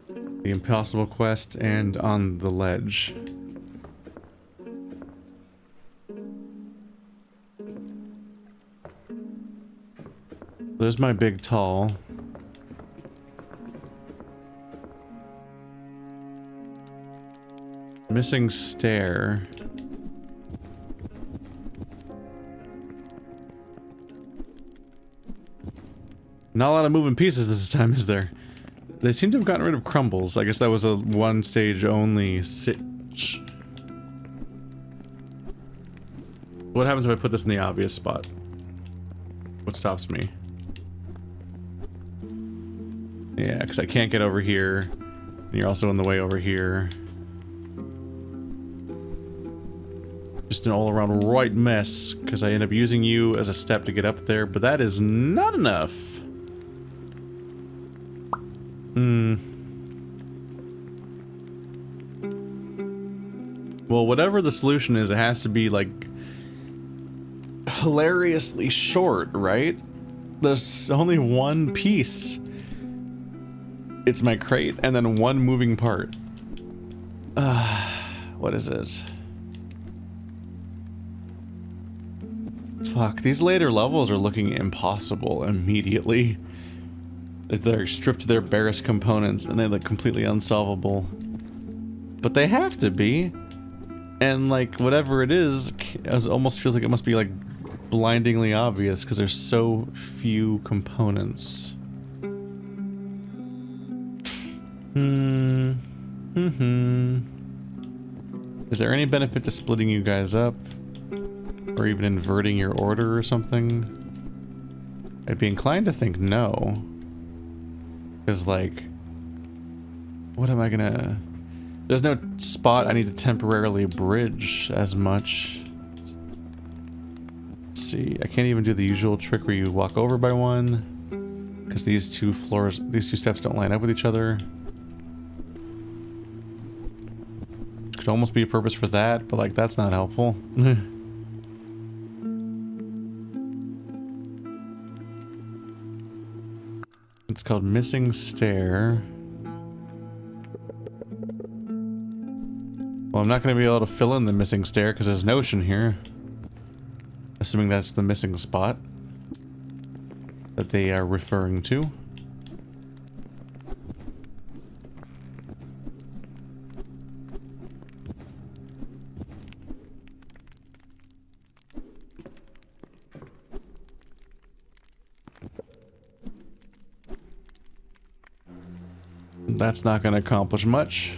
The impossible quest and on the ledge. There's my big tall. Missing stair. Not a lot of moving pieces this time, is there? They seem to have gotten rid of crumbles. I guess that was a one stage only sitch. What happens if I put this in the obvious spot? What stops me? Yeah, because I can't get over here. And you're also in the way over here. Just an all-around right mess, because I end up using you as a step to get up there, but that is not enough. Well, whatever the solution is, it has to be, like, hilariously short, right? There's only one piece. It's my crate, and then one moving part. What is it? Fuck, these later levels are looking impossible immediately. They're stripped to their barest components, and they look completely unsolvable. But they have to be. And, like, whatever it is, it almost feels like it must be, like, blindingly obvious, because there's so few components. Is there any benefit to splitting you guys up? Or even inverting your order or something? I'd be inclined to think no. Because, like, what am I gonna... There's no spot I need to temporarily bridge as much. Let's see, I can't even do the usual trick where you walk over by one. Because these two steps don't line up with each other. Could almost be a purpose for that, but, like, that's not helpful. It's called Missing Stair. Well, I'm not going to be able to fill in the missing stair because there's an ocean here. Assuming that's the missing spot that they are referring to. That's not going to accomplish much.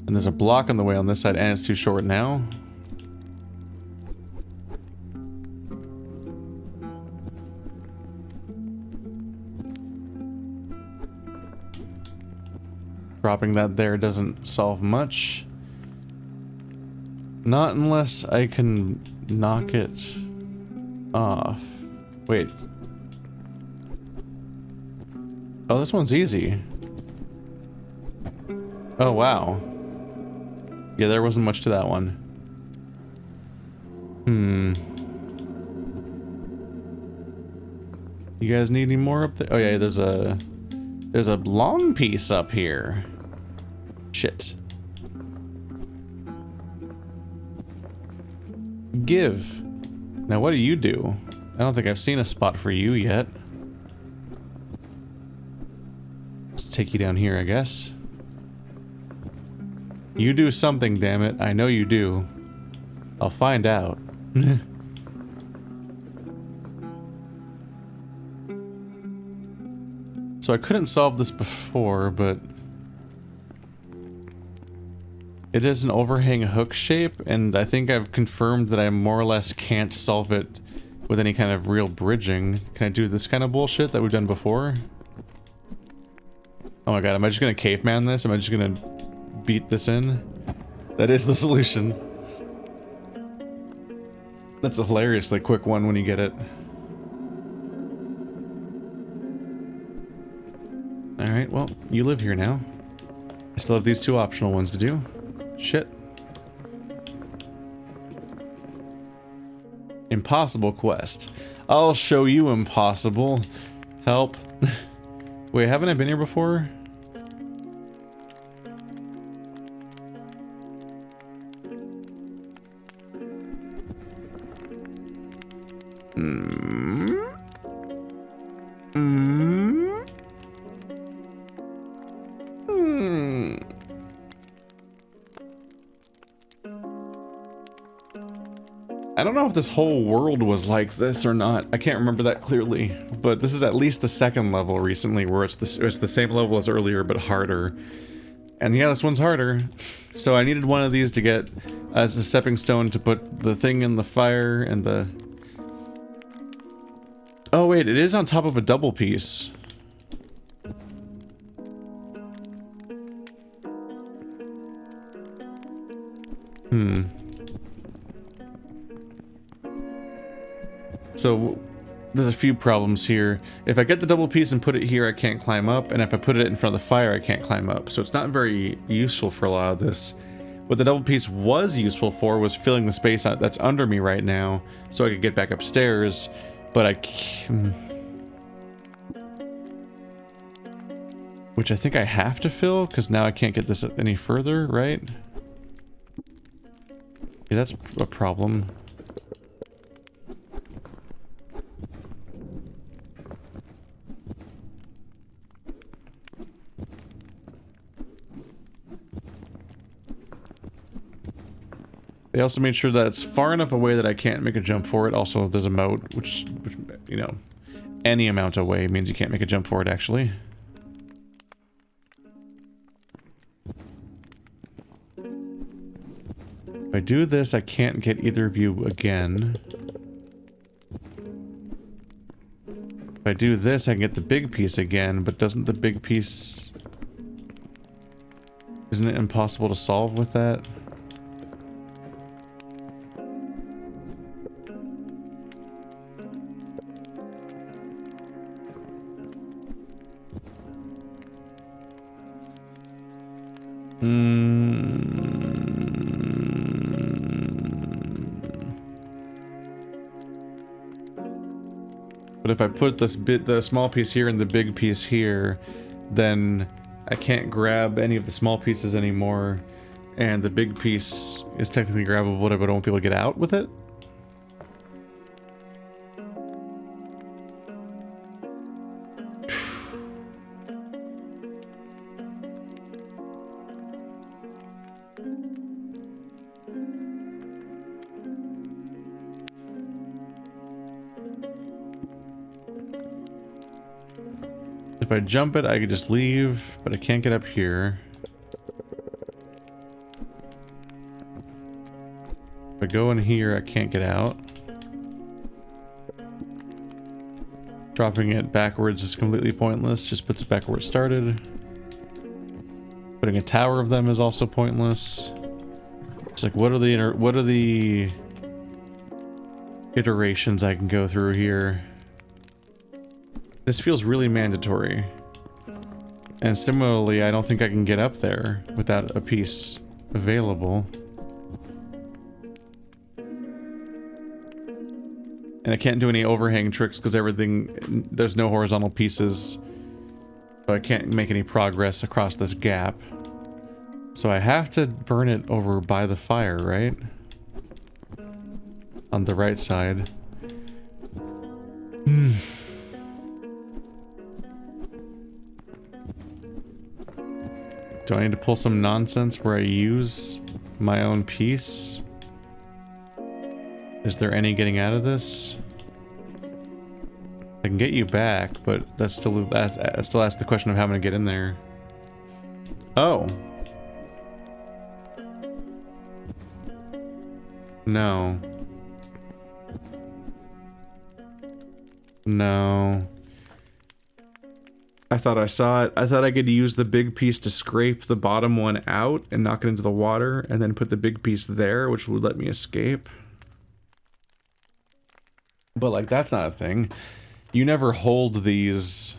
And there's a block on the way on this side, and it's too short now. Dropping that there doesn't solve much. Not unless I can knock it off. Wait. Oh, this one's easy. Oh, wow. Yeah, there wasn't much to that one. You guys need any more up there? Oh yeah, there's a long piece up here. Shit. Give. Now what do you do? I don't think I've seen a spot for you yet. Let's take you down here, I guess. You do something, damn it. I know you do. I'll find out. So I couldn't solve this before, but... It is an overhang hook shape, and I think I've confirmed that I more or less can't solve it with any kind of real bridging. Can I do this kind of bullshit that we've done before? Oh my god, am I just gonna caveman this? Am I just gonna beat this in? That is the solution. That's a hilariously quick one when you get it. Alright, well, you live here now. I still have these two optional ones to do. Shit. Impossible quest. I'll show you impossible. Help. Wait, haven't I been here before? I don't know if this whole world was like this or not. I can't remember that clearly, but this is at least the second level recently where it's the same level as earlier but harder. And yeah, this one's harder. So I needed one of these to get as a stepping stone to put the thing in the fire and the... Oh wait, it is on top of a double piece. So there's a few problems here. If I get the double piece and put it here, I can't climb up, and if I put it in front of the fire, I can't climb up. So it's not very useful for a lot of this. What the double piece was useful for was filling the space that's under me right now, so I could get back upstairs, but I can't... Which I think I have to fill, because now I can't get this any further, right? Yeah, that's a problem. They also made sure that it's far enough away that I can't make a jump for it. Also, there's a moat, which you know, any amount away means you can't make a jump for it, actually. If I do this, I can't get either of you again. If I do this, I can get the big piece again, but doesn't the big piece... Isn't it impossible to solve with that? But if I put the small piece here and the big piece here, then I can't grab any of the small pieces anymore, and the big piece is technically grabbable, but I won't be able to get out with it. If I jump it, I could just leave, but I can't get up here. If I go in here, I can't get out. Dropping it backwards is completely pointless, just puts it back where it started. Putting a tower of them is also pointless. It's like, what are the iterations I can go through here? This feels really mandatory. And similarly, I don't think I can get up there without a piece available. And I can't do any overhang tricks because there's no horizontal pieces. So I can't make any progress across this gap. So I have to burn it over by the fire, right? On the right side. Do I need to pull some nonsense where I use my own piece? Is there any getting out of this? I can get you back, but that still asks the question of how I'm gonna get in there. Oh. No. No. I thought I saw it. I thought I could use the big piece to scrape the bottom one out and knock it into the water, and then put the big piece there, which would let me escape. But, like, that's not a thing. You never hold these...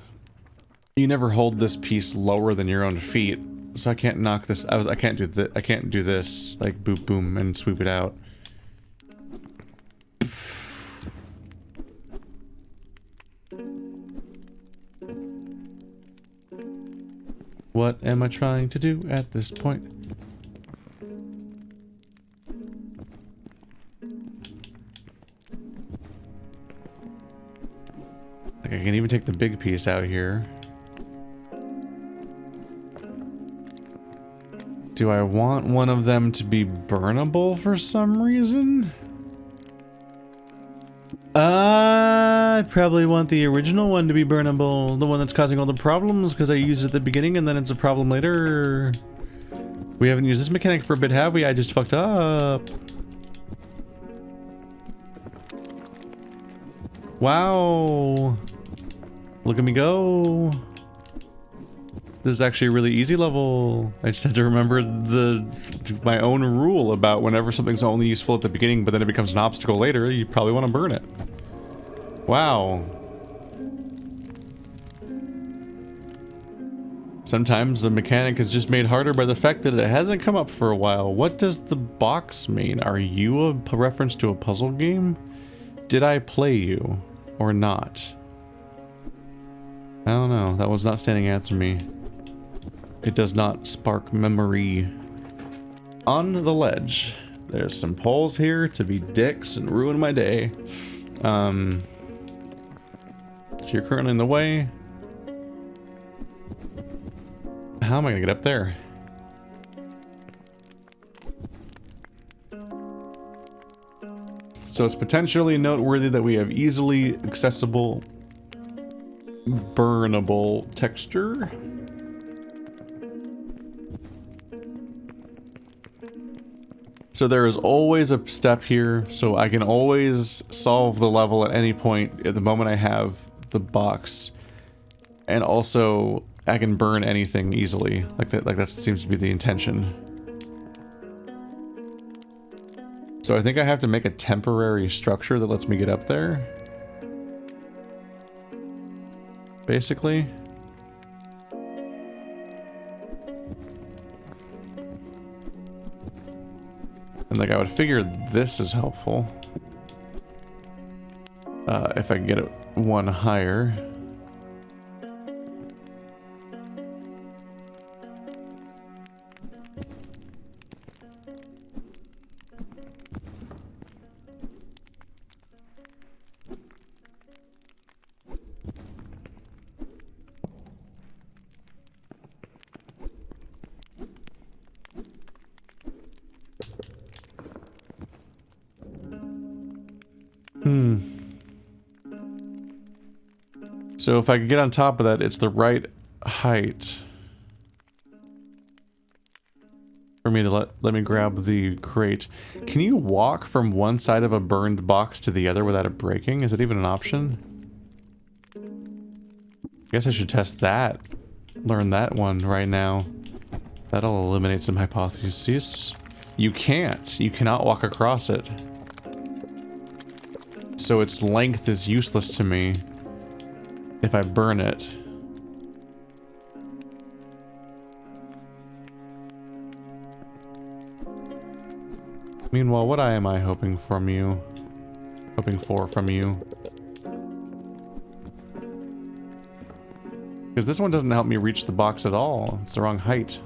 You never hold this piece lower than your own feet, so I can't knock this... I can't do this, like, boop boom, and sweep it out. What am I trying to do at this point? Like I can even take the big piece out here. Do I want one of them to be burnable for some reason? I probably want the original one to be burnable, the one that's causing all the problems because I used it at the beginning and then it's a problem later. We haven't used this mechanic for a bit, have we? I just fucked up. Wow. Look at me go. This is actually a really easy level. I just had to remember my own rule about whenever something's only useful at the beginning, but then it becomes an obstacle later, you probably want to burn it. Wow. Sometimes the mechanic is just made harder by the fact that it hasn't come up for a while. What does the box mean? Are you a reference to a puzzle game? Did I play you or not? I don't know. That one's not standing out to me. It does not spark memory. On the ledge, there's some poles here to be dicks and ruin my day. So you're currently in the way. How am I gonna get up there? So it's potentially noteworthy that we have easily accessible, burnable texture. So there is always a step here, so I can always solve the level at any point at the moment I have the box. And also, I can burn anything easily. Like that seems to be the intention. So I think I have to make a temporary structure that lets me get up there. Basically. And like I would figure this is helpful. If I can get it one higher. So if I could get on top of that, it's the right height for me to let me grab the crate. Can you walk from one side of a burned box to the other without it breaking? Is it even an option? I guess I should test that. Learn that one right now. That'll eliminate some hypotheses. You can't. You cannot walk across it. So its length is useless to me if I burn it. Meanwhile, what am I hoping from you? Hoping for from you? Because this one doesn't help me reach the box at all. It's the wrong height.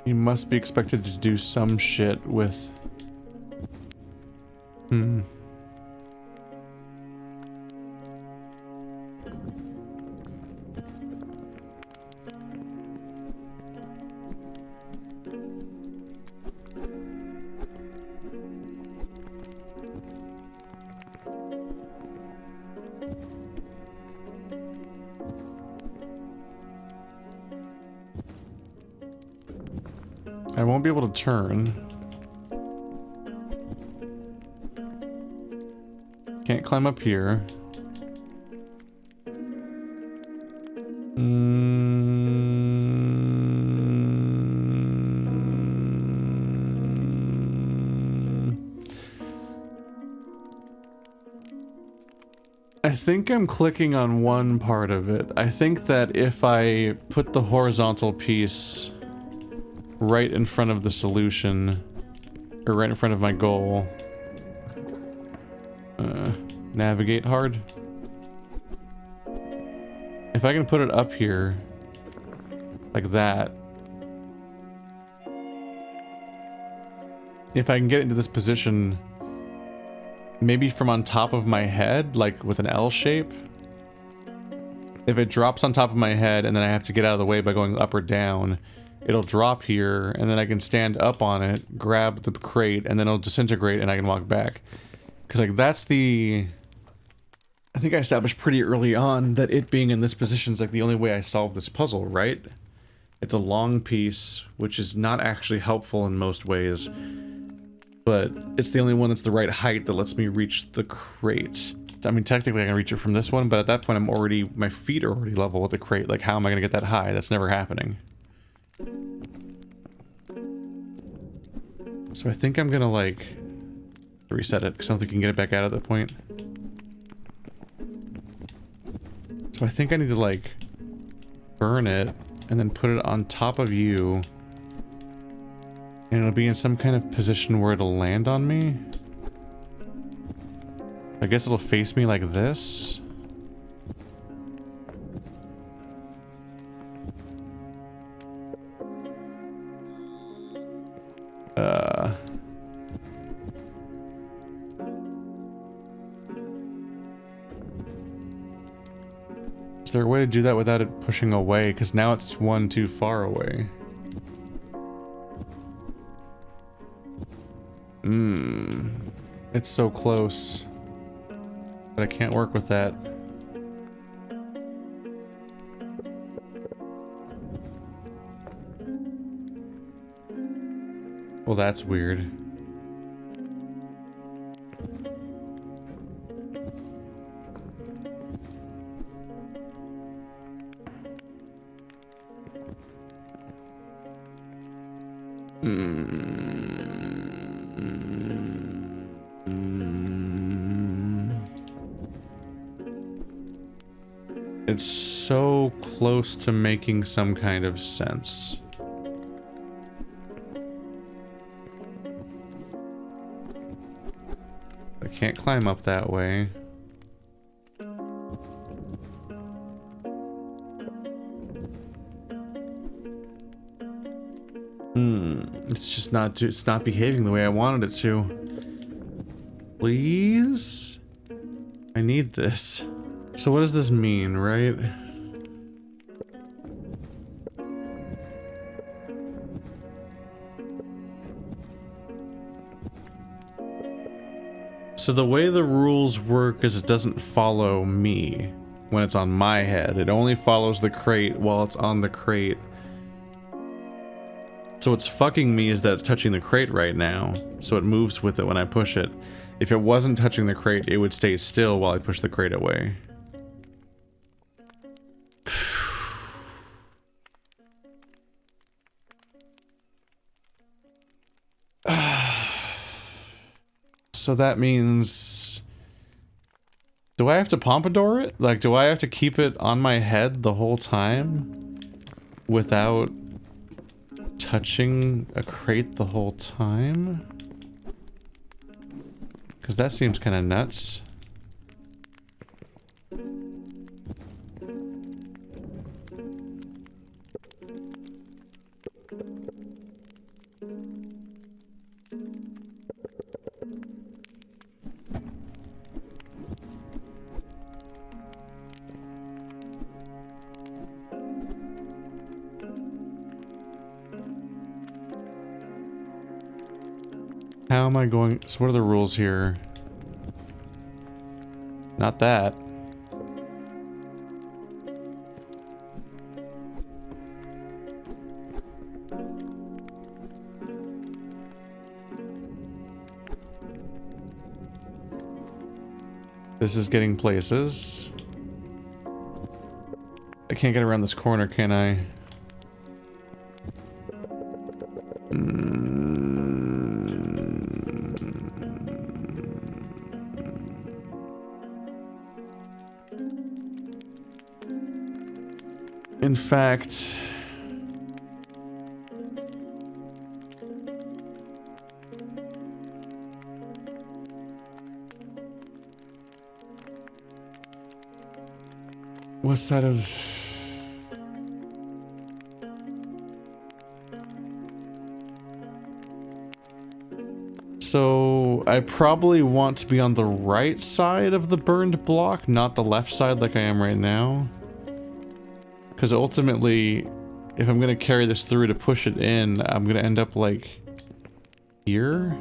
You must be expected to do some shit with... I won't be able to turn. Can't climb up here. I think I'm clicking on one part of it. I think that if I put the horizontal piece right in front of the solution, or right in front of my goal, navigate hard. If I can put it up here, like that, if I can get into this position, maybe from on top of my head, like with an L shape. If it drops on top of my head and then I have to get out of the way by going up or down, it'll drop here and then I can stand up on it, grab the crate, and then it'll disintegrate and I can walk back. Because like that's the... I think I established pretty early on that it being in this position is like the only way I solve this puzzle, right? It's a long piece, which is not actually helpful in most ways. But it's the only one that's the right height that lets me reach the crate. I mean, technically I can reach it from this one, but at that point my feet are already level with the crate. Like, how am I gonna get that high? That's never happening. So I think I'm gonna, like, reset it, because I don't think you can get it back out at that point. So I think I need to, like, burn it, and then put it on top of you. And it'll be in some kind of position where it'll land on me. I guess it'll face me like this. Is there a way to do that without it pushing away? Because now it's one too far away. It's so close. But I can't work with that. Well, that's weird. It's so close to making some kind of sense. I can't climb up that way. It's just not, it's not behaving the way I wanted it to. Please? I need this. So what does this mean, right? So the way the rules work is it doesn't follow me when it's on my head. It only follows the crate while it's on the crate. So what's fucking me is that it's touching the crate right now, so it moves with it when I push it. If it wasn't touching the crate, it would stay still while I push the crate away. So that means... Do I have to pompadour it? Like, do I have to keep it on my head the whole time? Without touching a crate the whole time? Because that seems kind of nuts. How am I going? So what are the rules here? Not that. This is getting places. I can't get around this corner, can I? In fact... what side of... So, I probably want to be on the right side of the burned block, not the left side like I am right now. Because ultimately, if I'm going to carry this through to push it in, I'm going to end up like here.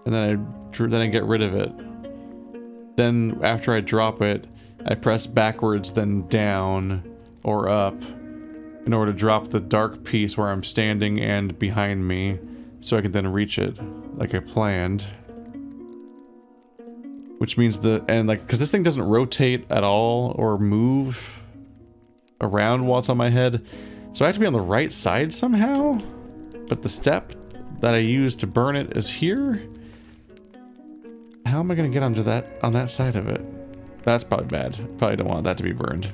And then I get rid of it. Then after I drop it, I press backwards, then down or up in order to drop the dark piece where I'm standing and behind me, so I can then reach it like I planned. Which means because this thing doesn't rotate at all or move around while it's on my head, so I have to be on the right side somehow. But the step that I use to burn it is here. How am I gonna get onto on that side of it? That's probably bad. Probably don't want that to be burned.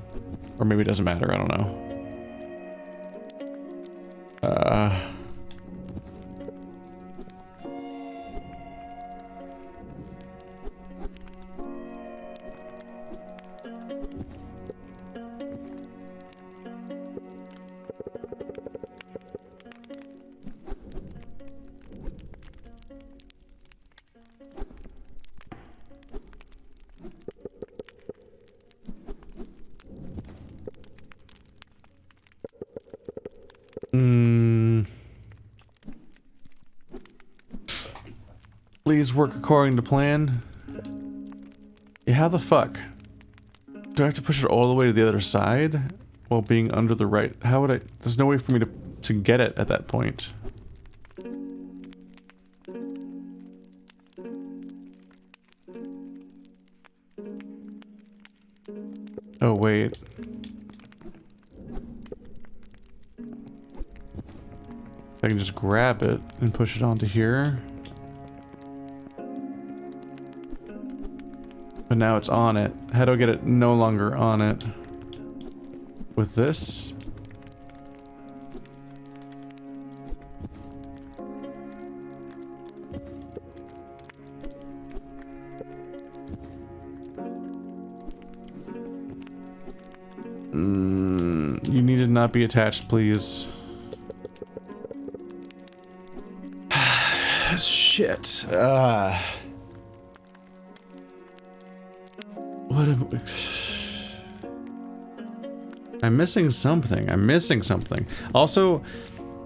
Or maybe it doesn't matter, I don't know. Please work according to plan. Yeah, how the fuck? Do I have to push it all the way to the other side while being under the right? How would I? There's no way for me to get it at that point. Oh wait. I can just grab it and push it onto here. But now it's on it. How do I get it no longer on it? With this? You need to not be attached, please. Shit. What am I'm missing something. I'm missing something. Also,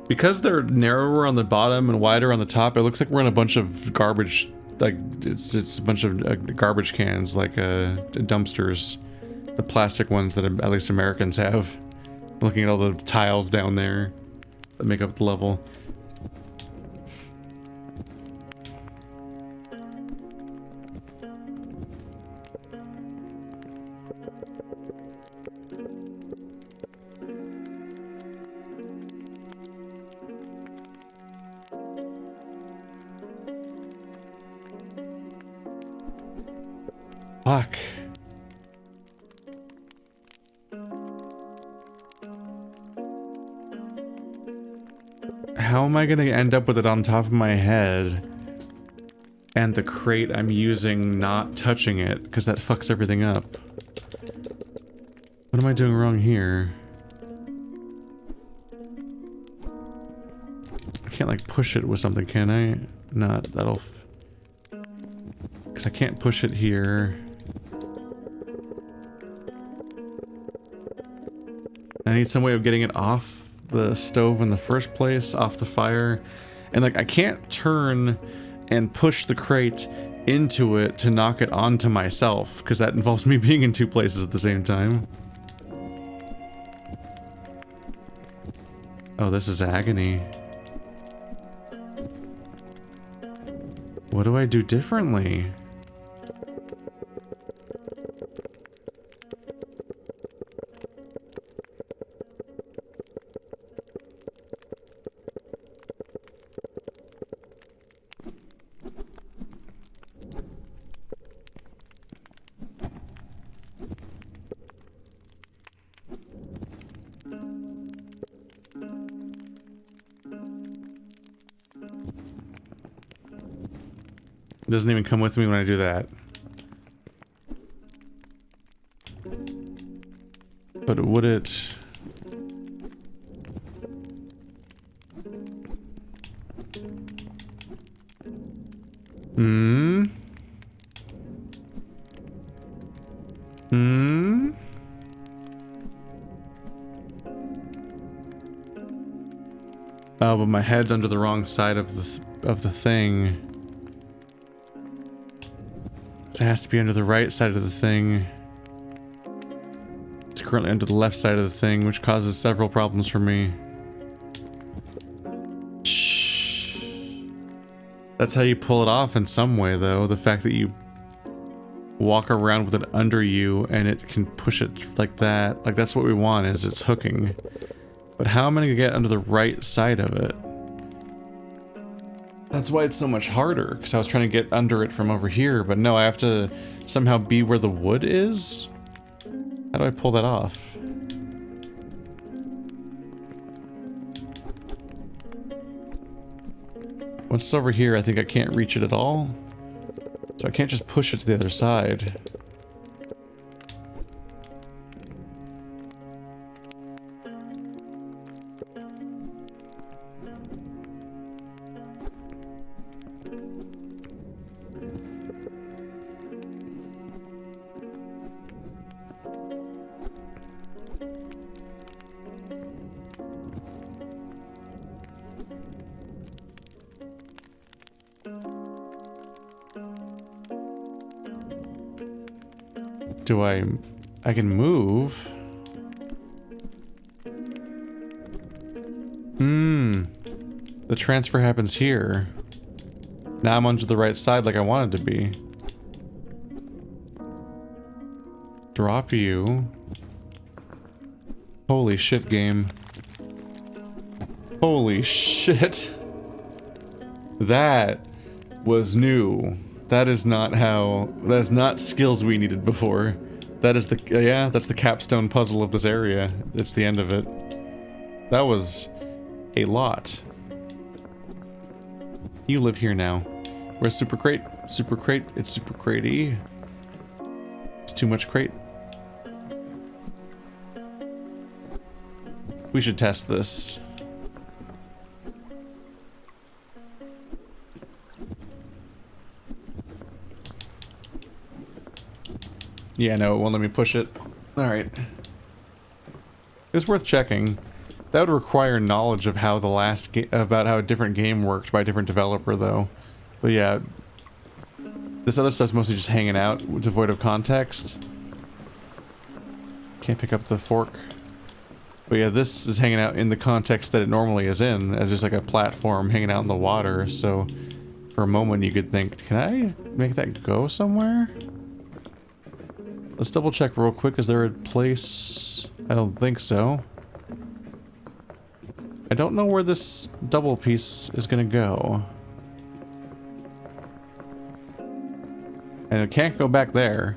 because they're narrower on the bottom and wider on the top, it looks like we're in a bunch of garbage. Like it's a bunch of garbage cans, like dumpsters, the plastic ones that at least Americans have. Looking at all the tiles down there that make up the level. Fuck. How am I gonna end up with it on top of my head and the crate I'm using not touching it? Because that fucks everything up. What am I doing wrong here? I can't like push it with something, can I? Not, that'll... Because I can't push it here. I need some way of getting it off the stove in the first place, off the fire. And like, I can't turn and push the crate into it to knock it onto myself, because that involves me being in two places at the same time. Oh, this is agony. What do I do differently? It doesn't even come with me when I do that. But would it... Hmm? Hmm? Oh, but my head's under the wrong side of the thing. So it has to be under the right side of the thing. It's currently under the left side of the thing, which causes several problems for me. Shh. That's how you pull it off in some way, though. The fact that you walk around with it under you and it can push it like that. Like, that's what we want, is it's hooking. But how am I gonna get under the right side of it? That's why it's so much harder, because I was trying to get under it from over here, but no, I have to somehow be where the wood is? How do I pull that off? Once it's over here, I think I can't reach it at all. So I can't just push it to the other side. Do I can move? The transfer happens here. Now I'm onto the right side like I wanted to be. Drop you. Holy shit, game. Holy shit. That was new. That is not how... That is not skills we needed before. That is the... yeah, that's the capstone puzzle of this area. It's the end of it. That was a lot. You live here now. Where's Super Crate? Super Crate. It's Super Crate-y. It's too much crate. We should test this. Yeah, no, it won't let me push it. Alright. It's worth checking. That would require knowledge of how the last game, about how a different game worked by a different developer, though. But yeah, this other stuff's mostly just hanging out, devoid of context. Can't pick up the fork. But yeah, this is hanging out in the context that it normally is in, as just like a platform hanging out in the water, so for a moment you could think, can I make that go somewhere? Let's double check real quick, is there a place? I don't think so. I don't know where this double piece is gonna go. And it can't go back there.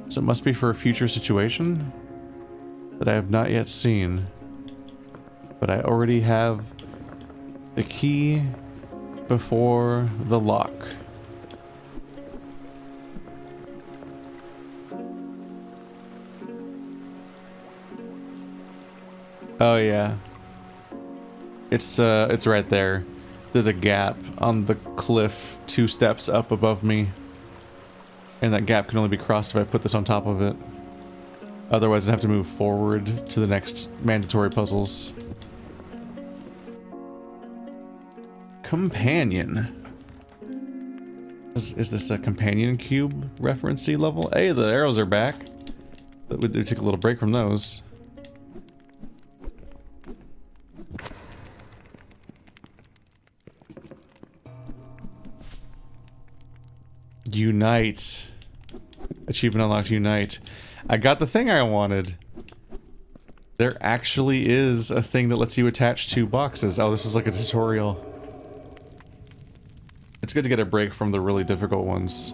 So it must be for a future situation that I have not yet seen. But I already have the key before the lock. Oh yeah. It's right there. There's a gap on the cliff 2 steps up above me. And that gap can only be crossed if I put this on top of it. Otherwise I'd have to move forward to the next mandatory puzzles. Companion. Is this a companion cube referencey level? Hey, the arrows are back. We took a little break from those. Unite. Achievement unlocked, unite. I got the thing I wanted. There actually is a thing that lets you attach 2 boxes. Oh, this is like a tutorial. It's good to get a break from the really difficult ones.